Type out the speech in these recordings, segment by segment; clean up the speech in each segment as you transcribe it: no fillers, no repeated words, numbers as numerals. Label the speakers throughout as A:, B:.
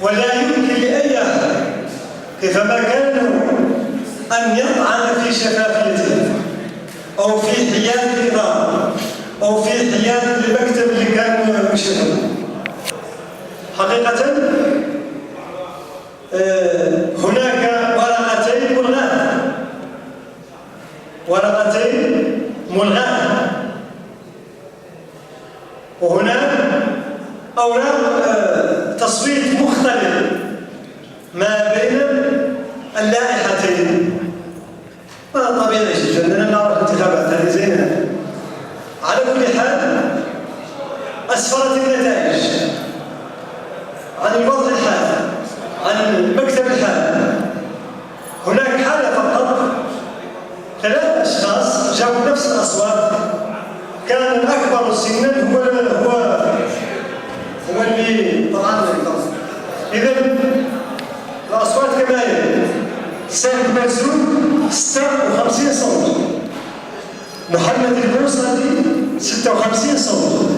A: ولا يمكن لأي أحد كيفما كان أن يطعن في شفافيته أو في حياد الإدارة أو في حياد المكتب اللي كان يشغل. حقيقة هناك ورقتين ملغاة، وهناك أوراق تصويت مختلف ما بين اللائحتين. طبيعي جدا أننا نعرف الانتخابات هذه زينة. على كل حال أسفرت النتائج عن الوضع الحالي، عن المكتب الحالي. هناك حالة فقط 3 أشخاص جابوا نفس الأصوات. كان الأكبر سنا هو اللي طبعا إذا الأصوات كما هي: سيد مرزوق 56 صوت، محمد البوصلي 56 صوت،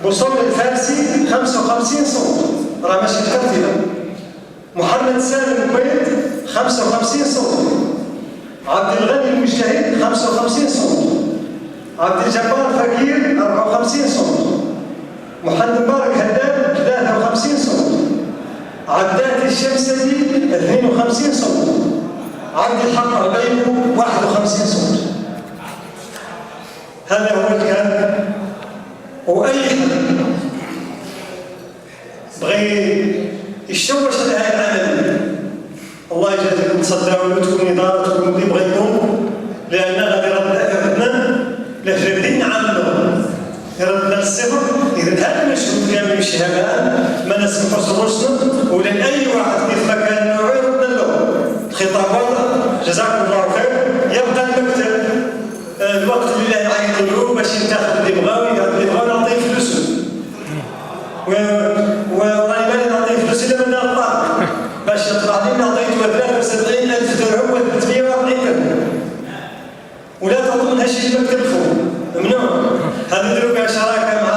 A: بوصل الفارسي 55 صوت، راه ماشي كثير. محمد سالم الكويت 55 صوت، عبد الغني المجتهد 55 صوت، عبد الجبار فقير 54 صوت، محمد مبارك هداد 53 صوت، عبدات الشمسدي 52 صوت، عبد الحق عبيد 51 صوت. هذا هو الكلام. وأي حد بغي يشوش على هذا العمل الله يجازيكم، تصدعوا وتكون إدارة تكون اللي بغيتكم، لأن غادي ردنا لفردين نعملوا يردنا للصفر. إذا هذا المشهود كامل يمشي هباء ما نسمحوش لروسنا ولا لأي واحد كيف ما كان نوعه يردنا له. الخطاب واضح، جزاكم الله خير. يبقى المكتب الوقت اللي يعيطوا له باش ينتخب اللي بغاو نعطيه فلوسهم، وراني ماني نعطيه فلوس إلا من الطاق باش يطلع لي عطيته 73,000 درهم و 340 درهم، ولا تظن هالشيء المكتب فوق ممنوع. هذا دروك شراكه مع